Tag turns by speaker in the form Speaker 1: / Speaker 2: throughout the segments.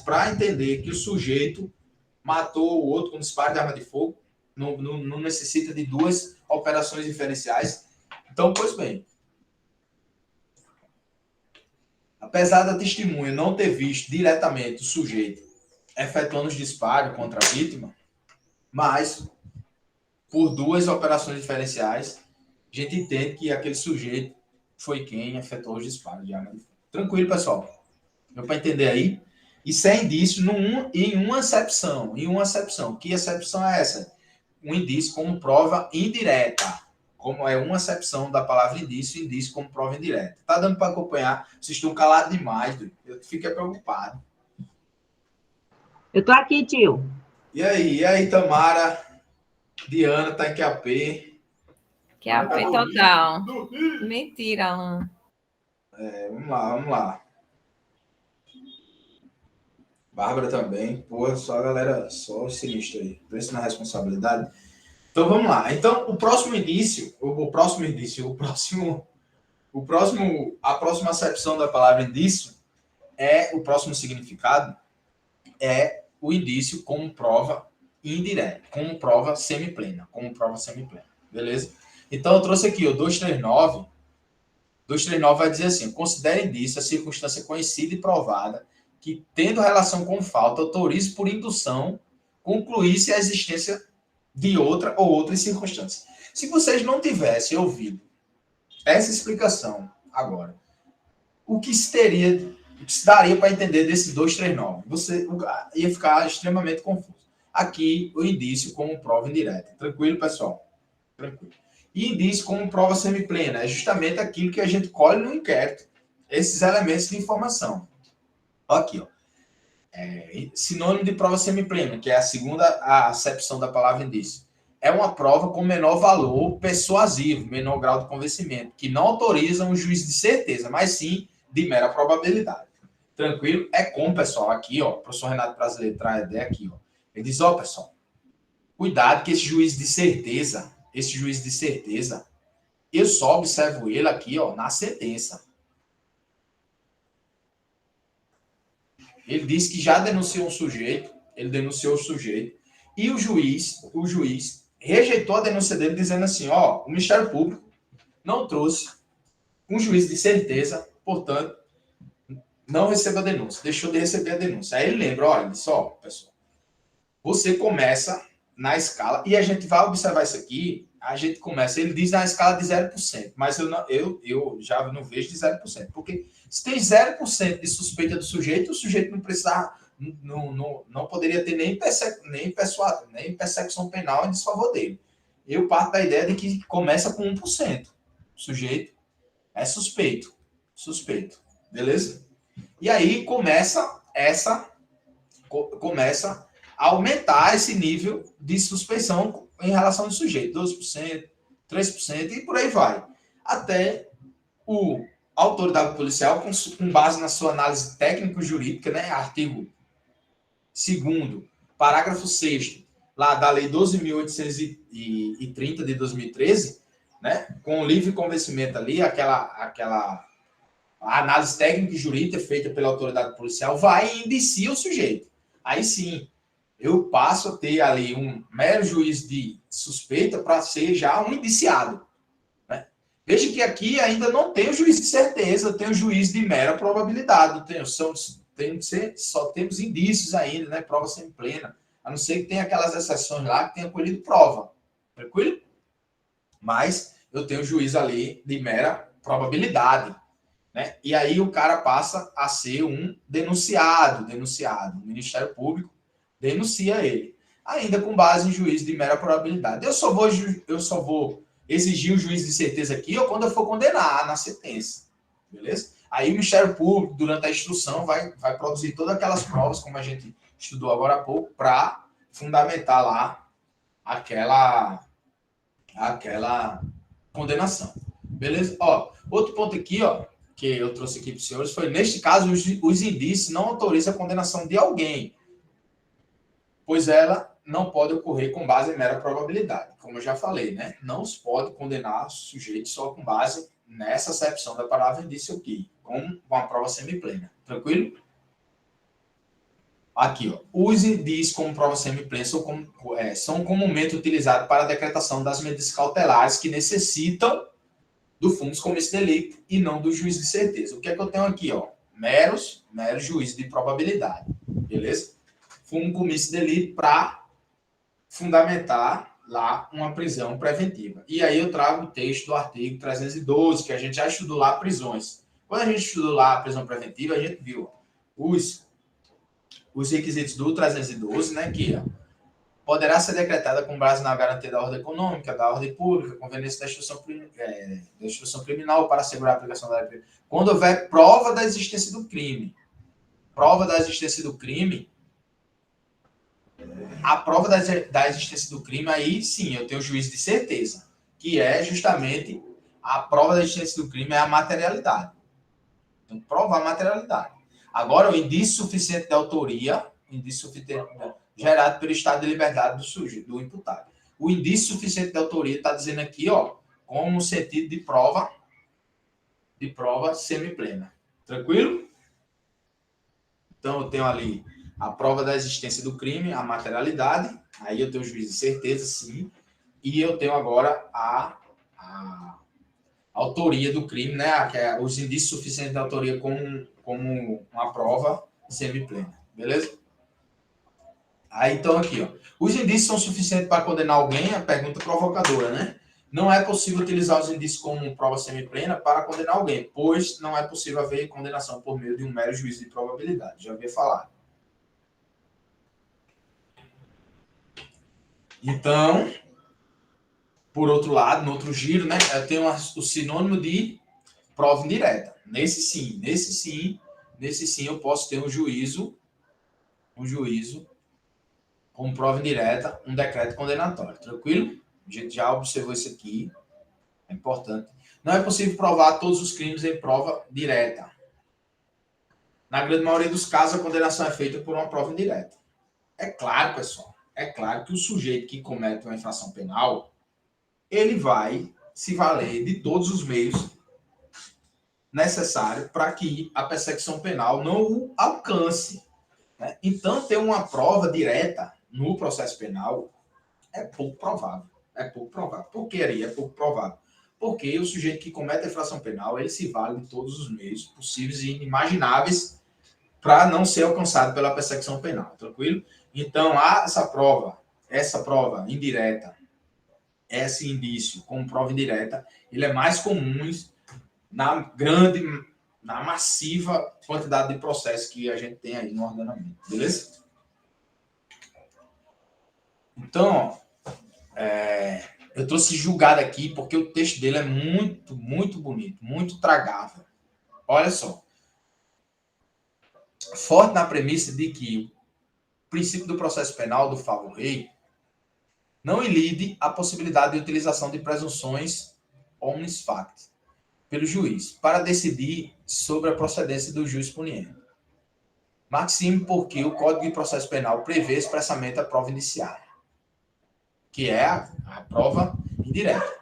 Speaker 1: para entender que o sujeito matou o outro com disparo de arma de fogo. Não necessita de duas operações diferenciais. Então, pois bem, apesar da testemunha não ter visto diretamente o sujeito efetuando os disparos contra a vítima, mas por duas operações diferenciais, a gente entende que aquele sujeito foi quem efetuou os disparos de arma de fogo. Tranquilo, pessoal? Deu para entender aí? Isso é indício em uma acepção. Em uma acepção. Que acepção é essa? Um indício como prova indireta. Como é uma acepção da palavra indício, indício como prova indireta. Tá dando para acompanhar? Vocês estão calados demais, eu fiquei preocupado.
Speaker 2: Eu tô aqui, tio.
Speaker 1: E aí, Tamara? Diana tá em QAP.
Speaker 3: QAP total. Mentira, Alan.
Speaker 1: Vamos lá. Bárbara também. Pô, só a galera, só sinistro aí. Pensa na responsabilidade. Então, vamos lá. Então, a próxima acepção da palavra indício o próximo significado é o indício como prova indireta, como prova semiplena, beleza? Então, eu trouxe aqui o 239. 239 vai dizer assim: considere indício a circunstância conhecida e provada que, tendo relação com falta, autorize por indução concluir-se a existência de outra ou outras circunstâncias. Se vocês não tivessem ouvido essa explicação agora, o que se daria para entender desse 239? Você ia ficar extremamente confuso. Aqui, o indício como prova indireta. Tranquilo, pessoal? Tranquilo. E indício como prova semiplena é justamente aquilo que a gente colhe no inquérito. Esses elementos de informação. Aqui, ó. Sinônimo de prova semiplena, que é a segunda acepção da palavra indício. É uma prova com menor valor persuasivo, menor grau de convencimento, que não autoriza um juízo de certeza, mas sim de mera probabilidade. Tranquilo? É como, pessoal, aqui, ó, o professor Renato Brasileiro traz a ideia aqui, ó. Ele diz, ó, pessoal, cuidado que esse juiz de certeza, eu só observo ele aqui, ó, na sentença. Ele disse que já denunciou o sujeito, e o juiz rejeitou a denúncia dele, dizendo assim, ó, o Ministério Público não trouxe um juiz de certeza, portanto, não recebeu a denúncia, deixou de receber a denúncia. Aí ele lembra, olha, só, pessoal, você começa na escala, e a gente vai observar isso aqui, ele diz na escala de 0%, mas eu já não vejo de 0%, porque se tem 0% de suspeita do sujeito, o sujeito não precisar, não poderia ter nem persecução penal em desfavor dele. Eu parto da ideia de que começa com 1%. O sujeito é suspeito, beleza? E aí começa a aumentar esse nível de suspeição em relação ao sujeito, 12%, 3% e por aí vai. Até a autoridade policial, com base na sua análise técnico-jurídica, né, artigo 2º, parágrafo 6º, lá da Lei 12.830 de 2013, né, com o livre convencimento ali, aquela análise técnica e jurídica feita pela autoridade policial vai e indicia o sujeito. Aí sim, eu passo a ter ali um mero juiz de suspeita para ser já um indiciado. Né? Veja que aqui ainda não tem o juiz de certeza, tem o juiz de mera probabilidade. Só temos indícios ainda, né? Prova semiplena. A não ser que tenha aquelas exceções lá que tenha colhido prova. Tranquilo? Mas eu tenho o juiz ali de mera probabilidade. Né? E aí o cara passa a ser um denunciado. O Ministério Público denuncia ele, ainda com base em juízo de mera probabilidade. Eu só vou exigir o juízo de certeza aqui ou quando eu for condenar na sentença, beleza? Aí o Ministério Público, durante a instrução, vai produzir todas aquelas provas, como a gente estudou agora há pouco, para fundamentar lá aquela condenação, beleza? Ó, outro ponto aqui, ó, que eu trouxe aqui para os senhores foi, neste caso, os indícios não autorizam a condenação de alguém, pois ela não pode ocorrer com base em mera probabilidade. Como eu já falei, né? Não se pode condenar sujeito só com base nessa acepção da palavra indício aqui, com uma prova semiplena. Tranquilo? Aqui, ó, os indícios como prova semiplena são comumente utilizados para a decretação das medidas cautelares que necessitam do fundus comisso delito e não do juízo de certeza. O que é que eu tenho aqui? Ó? Meros juízo de probabilidade. Beleza? Fundus comisso delito para fundamentar lá uma prisão preventiva. E aí eu trago o texto do artigo 312, que a gente já estudou lá, prisões. Quando a gente estudou lá a prisão preventiva, a gente viu os requisitos do 312, né, que poderá ser decretada com base na garantia da ordem econômica, da ordem pública, conveniência da instrução criminal para assegurar a aplicação da lei. Quando houver prova da existência do crime. Prova da existência do crime. A prova da existência do crime, aí sim, eu tenho o juízo de certeza, que é justamente a prova da existência do crime é a materialidade. Então, provar a materialidade. Agora, o indício suficiente de autoria, indício suficiente gerado pelo estado de liberdade do sujeito, do imputado. O indício suficiente de autoria está dizendo aqui, ó, como sentido de prova semiplena. Tranquilo? Então, eu tenho ali a prova da existência do crime, a materialidade, aí eu tenho o juízo de certeza, sim, e eu tenho agora a autoria do crime, né, que é os indícios suficientes de autoria como uma prova semiplena, beleza? Aí, então, aqui, ó. Os indícios são suficientes para condenar alguém? A pergunta provocadora, né? Não é possível utilizar os indícios como prova semiplena para condenar alguém, pois não é possível haver condenação por meio de um mero juízo de probabilidade. Já havia falado. Então, por outro lado, no outro giro, né, eu tenho o sinônimo de prova indireta. Nesse sim, eu posso ter um juízo como prova indireta, um decreto condenatório. Tranquilo? A gente já observou isso aqui. É importante. Não é possível provar todos os crimes em prova direta. Na grande maioria dos casos, a condenação é feita por uma prova indireta. É claro, pessoal, é claro que o sujeito que comete uma infração penal, ele vai se valer de todos os meios necessários para que a persecução penal não o alcance. Né? Então, ter uma prova direta no processo penal é pouco provável. É pouco provável. Por que aí é pouco provável? Porque o sujeito que comete a infração penal, ele se vale de todos os meios possíveis e inimagináveis para não ser alcançado pela persecução penal, tranquilo? Então, essa prova indireta, esse indício como prova indireta, ele é mais comum na massiva quantidade de processos que a gente tem aí no ordenamento, beleza? Então, eu trouxe julgado aqui porque o texto dele é muito, muito bonito, muito tragável. Olha só. Forte na premissa de que o princípio do processo penal do favo rei não ilide a possibilidade de utilização de presunções omnis facti pelo juiz para decidir sobre a procedência do juiz puniente. Maxime porque o Código de Processo Penal prevê expressamente a prova indiciária, que é a prova indireta.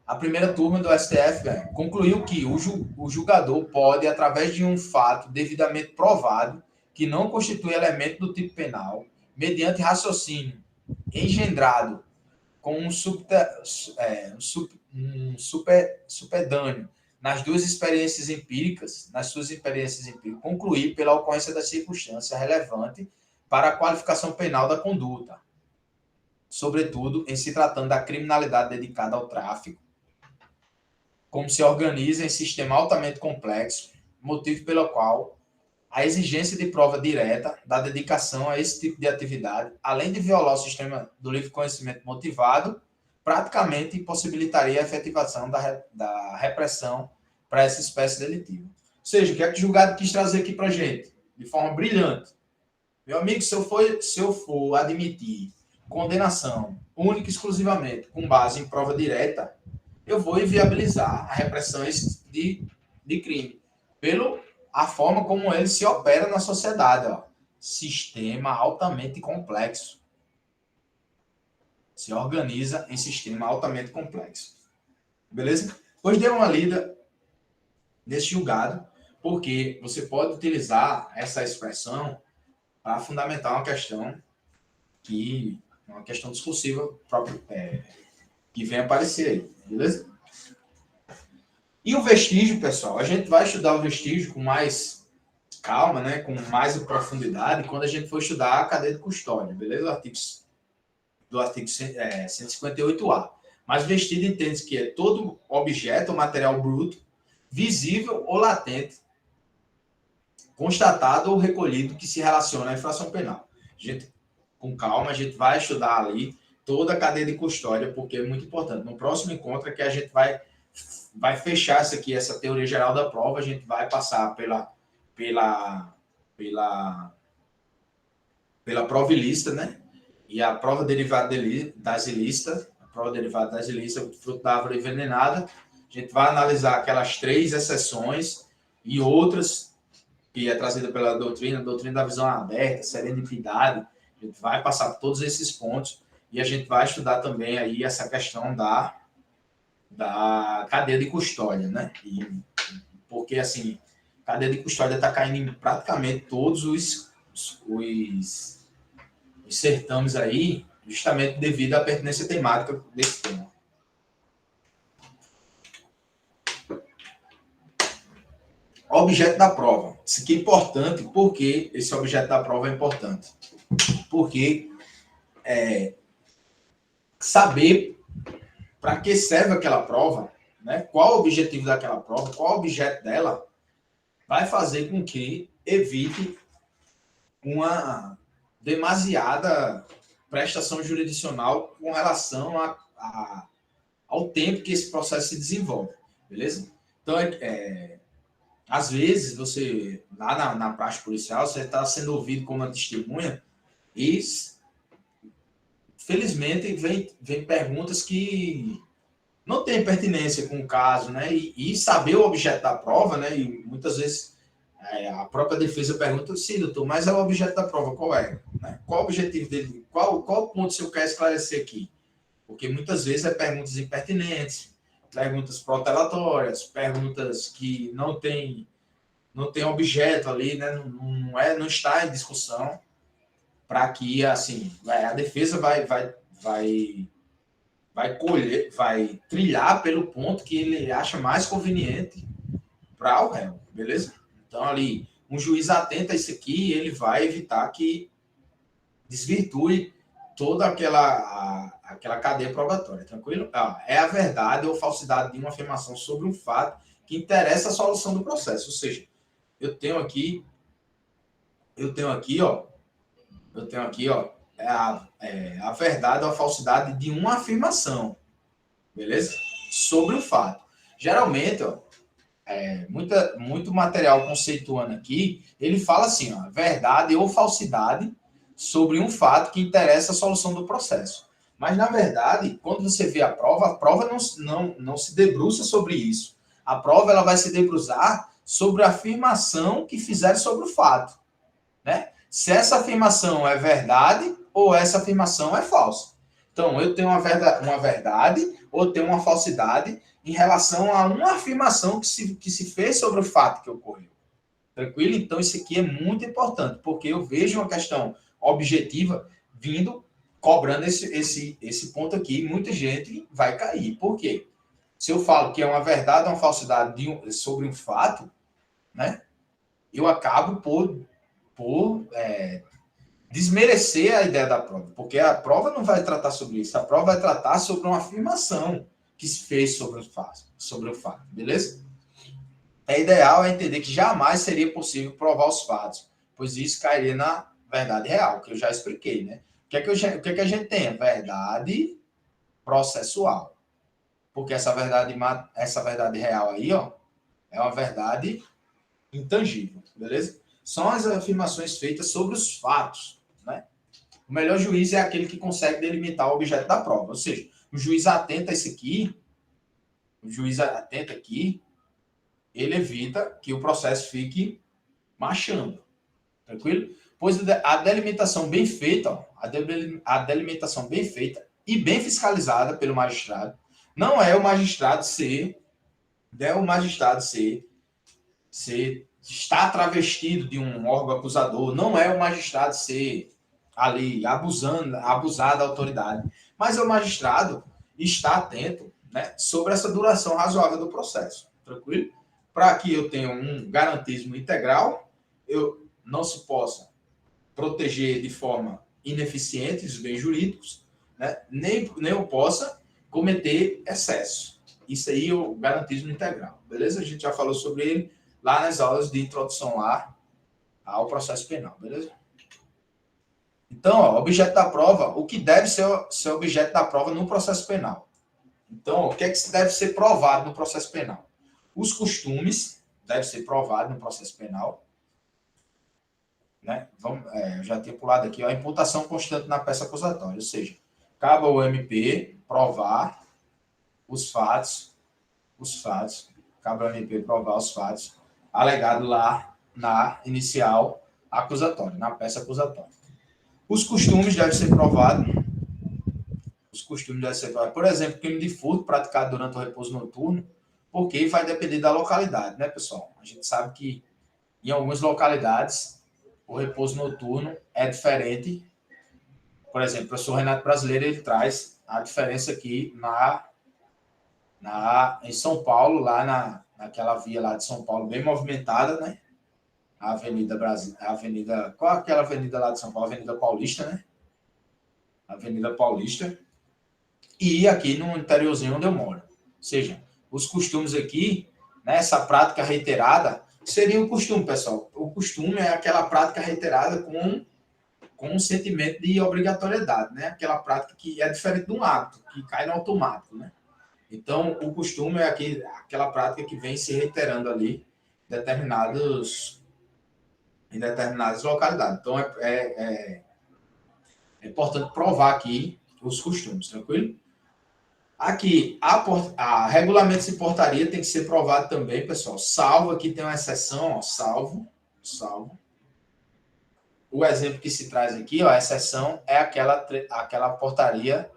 Speaker 1: A primeira turma do STF concluiu que o julgador pode, através de um fato devidamente provado, que não constitui elemento do tipo penal, mediante raciocínio engendrado com um supedâneo nas suas experiências empíricas, concluir pela ocorrência da circunstância relevante para a qualificação penal da conduta, sobretudo em se tratando da criminalidade dedicada ao tráfico, como se organiza em sistema altamente complexo, motivo pelo qual a exigência de prova direta da dedicação a esse tipo de atividade, além de violar o sistema do livre conhecimento motivado, praticamente impossibilitaria a efetivação da repressão para essa espécie delitiva. Ou seja, o que é que o julgado quis trazer aqui para a gente? De forma brilhante. Meu amigo, se eu for admitir condenação única e exclusivamente com base em prova direta, eu vou inviabilizar a repressão de crime. Pelo a forma como ele se opera na sociedade. Ó. Sistema altamente complexo. Se organiza em sistema altamente complexo. Beleza? Pois dê uma lida nesse julgado, porque você pode utilizar essa expressão para fundamentar uma questão uma questão discursiva própria, que vem aparecer aí, beleza? E o vestígio, pessoal, a gente vai estudar o vestígio com mais calma, né, com mais profundidade, quando a gente for estudar a cadeia de custódia, beleza? Do artigo 158A. Mas vestígio entende que é todo objeto ou material bruto, visível ou latente, constatado ou recolhido que se relaciona à infração penal. Gente, com calma, a gente vai estudar ali toda a cadeia de custódia, porque é muito importante. No próximo encontro é que a gente vai fechar essa teoria geral da prova, a gente vai passar pela prova ilícita, né? E a prova derivada das ilícitas, fruto da árvore envenenada. A gente vai analisar aquelas 3 exceções e outras que é trazida pela doutrina da visão aberta, serendipidade. A gente vai passar por todos esses pontos e a gente vai estudar também aí essa questão da cadeia de custódia, né? Porque, assim, a cadeia de custódia está caindo em praticamente todos os certames aí, justamente devido à pertinência temática desse tema. Objeto da prova. Isso aqui é importante. Por que esse objeto da prova é importante? Porque saber para que serve aquela prova, né? Qual o objetivo daquela prova, qual o objeto dela, vai fazer com que evite uma demasiada prestação jurisdicional com relação ao tempo que esse processo se desenvolve, beleza? Então, às vezes, você, lá na prática policial, você está sendo ouvido como uma testemunha e, felizmente, vem perguntas que não têm pertinência com o caso, né? E saber o objeto da prova, né? E muitas vezes a própria defesa pergunta, sim, doutor, mas é o objeto da prova, qual é? Né? Qual o objetivo dele? Qual ponto o senhor quer esclarecer aqui? Porque muitas vezes perguntas impertinentes, perguntas protelatórias, perguntas que não tem objeto ali, né? Não está em discussão, para que, assim, a defesa vai trilhar pelo ponto que ele acha mais conveniente para o réu, beleza? Então, ali, um juiz atento a isso aqui, ele vai evitar que desvirtue toda aquela cadeia probatória, tranquilo? É a verdade ou falsidade de uma afirmação sobre um fato que interessa a solução do processo. Ou seja, eu tenho aqui, ó, a verdade ou a falsidade de uma afirmação, beleza? Sobre o fato. Geralmente, ó, muito material conceituando aqui, ele fala assim, ó, verdade ou falsidade sobre um fato que interessa a solução do processo. Mas, na verdade, quando você vê a prova não se debruça sobre isso. A prova ela vai se debruçar sobre a afirmação que fizeram sobre o fato, né? Se essa afirmação é verdade ou essa afirmação é falsa. Então, eu tenho uma verdade ou tenho uma falsidade em relação a uma afirmação que se fez sobre o fato que ocorreu. Tranquilo? Então, isso aqui é muito importante, porque eu vejo uma questão objetiva cobrando esse ponto aqui, muita gente vai cair. Por quê? Se eu falo que é uma verdade ou uma falsidade sobre um fato, né, eu acabo por desmerecer a ideia da prova, porque a prova não vai tratar sobre isso, a prova vai tratar sobre uma afirmação que se fez sobre o fato, beleza? É ideal entender que jamais seria possível provar os fatos, pois isso cairia na verdade real, que eu já expliquei, né? O que é que a gente tem? Verdade processual. Porque essa verdade real aí, ó, é uma verdade intangível, beleza? São as afirmações feitas sobre os fatos, né? O melhor juiz é aquele que consegue delimitar o objeto da prova. Ou seja, o juiz atento a isso aqui, ele evita que o processo fique marchando. Tranquilo? Pois a delimitação bem feita, ó, a delimitação bem feita e bem fiscalizada pelo magistrado, não é o magistrado ser está travestido de um órgão acusador, não é o magistrado ser ali abusar da autoridade, mas é o magistrado estar atento, né, sobre essa duração razoável do processo, tranquilo? Para que eu tenha um garantismo integral, eu não se possa proteger de forma ineficiente os bens jurídicos, né, nem eu possa cometer excesso. Isso aí é o garantismo integral, beleza? A gente já falou sobre ele lá nas aulas de introdução lá ao processo penal, beleza? Então, ó, objeto da prova, o que deve ser objeto da prova no processo penal. Então, o que é que deve ser provado no processo penal? Os costumes devem ser provados no processo penal. Né? Eu já tinha pulado aqui, ó, a imputação constante na peça acusatória, ou seja, cabe ao MP provar os fatos, cabe ao MP provar os fatos alegados lá na inicial acusatória, na peça acusatória. Os costumes devem ser provados. Por exemplo, crime de furto praticado durante o repouso noturno, porque vai depender da localidade, né, pessoal? A gente sabe que em algumas localidades o repouso noturno é diferente. Por exemplo, o professor Renato Brasileiro, ele traz a diferença aqui em São Paulo, lá naquela via lá de São Paulo, bem movimentada, né? A Avenida Brasil, qual é aquela avenida lá de São Paulo? Avenida Paulista, né? Avenida Paulista. E aqui no interiorzinho onde eu moro. Ou seja, os costumes aqui, né, essa prática reiterada, seria o costume, pessoal. O costume é aquela prática reiterada com um sentimento de obrigatoriedade, né? Aquela prática que é diferente de um hábito, que cai no automático, né? Então, o costume é aquela prática que vem se reiterando ali em determinadas localidades. Então, é importante provar aqui os costumes, tranquilo? Aqui, a regulamento de portaria tem que ser provado também, pessoal. Salvo, aqui tem uma exceção, ó, salvo. O exemplo que se traz aqui, ó, a exceção é aquela portaria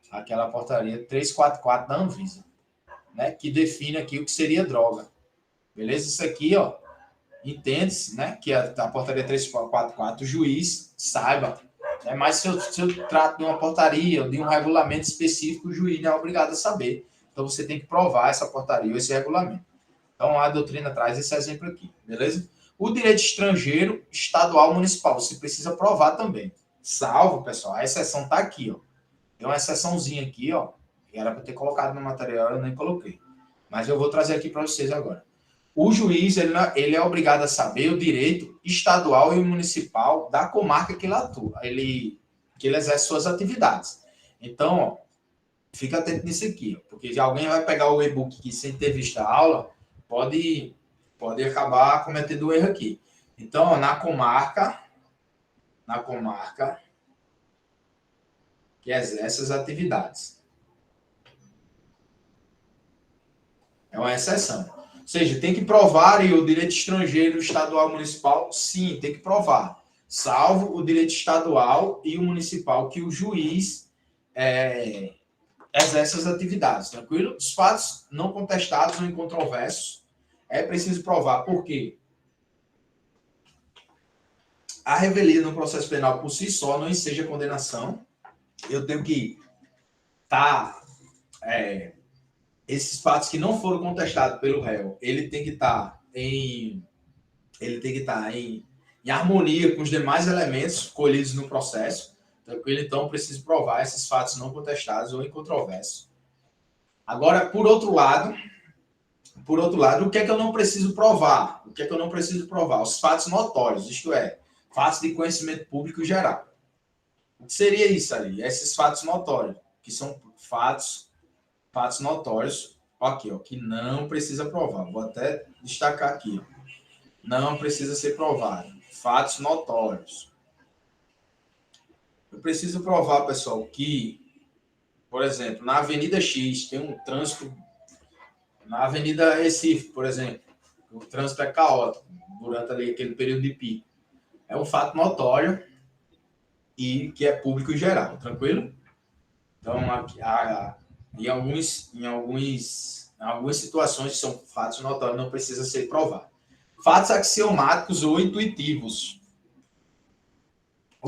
Speaker 1: 344 da Anvisa, né, que define aqui o que seria droga. Beleza? Isso aqui, ó, entende-se, né, que a portaria 344, o juiz saiba, né, mas se eu trato de uma portaria ou de um regulamento específico, o juiz não é obrigado a saber. Então, você tem que provar essa portaria ou esse regulamento. Então, a doutrina traz esse exemplo aqui, beleza? O direito estrangeiro, estadual, municipal, você precisa provar também. Salvo, pessoal, a exceção está aqui, ó. Tem uma exceçãozinha aqui, ó, que era para ter colocado no material, eu nem coloquei. Mas eu vou trazer aqui para vocês agora. O juiz, ele é obrigado a saber o direito estadual e municipal da comarca que ele atua, que ele exerce suas atividades. Então, ó, fica atento nisso aqui, ó, porque se alguém vai pegar o e-book aqui sem ter visto a aula, pode acabar cometendo um erro aqui. Então, ó, na comarca que exerce as atividades. É uma exceção. Ou seja, tem que provar e o direito estrangeiro, estadual, municipal, sim, tem que provar. Salvo o direito estadual e o municipal, que o juiz exerce as atividades, tranquilo? Os fatos não contestados ou incontroversos é preciso provar. Por quê? A revelia no processo penal por si só não enseja condenação. Eu tenho que esses fatos que não foram contestados pelo réu, ele tem que estar em harmonia com os demais elementos colhidos no processo. Tranquilo? Então, preciso provar esses fatos não contestados ou incontroversos. Agora, por outro lado, o que é que eu não preciso provar? Os fatos notórios, isto é, fatos de conhecimento público geral. O que seria isso ali? Esses fatos notórios, que são fatos notórios, aqui, ó, que não precisa provar. Vou até destacar aqui, ó. Não precisa ser provado. Fatos notórios. Eu preciso provar, pessoal, que, por exemplo, na Avenida X tem um trânsito. Na Avenida Recife, por exemplo, o trânsito é caótico durante ali aquele período de pico. É um fato notório e que é público em geral, tranquilo? Então, em algumas situações que são fatos notórios, não precisa ser provado. Fatos axiomáticos ou intuitivos.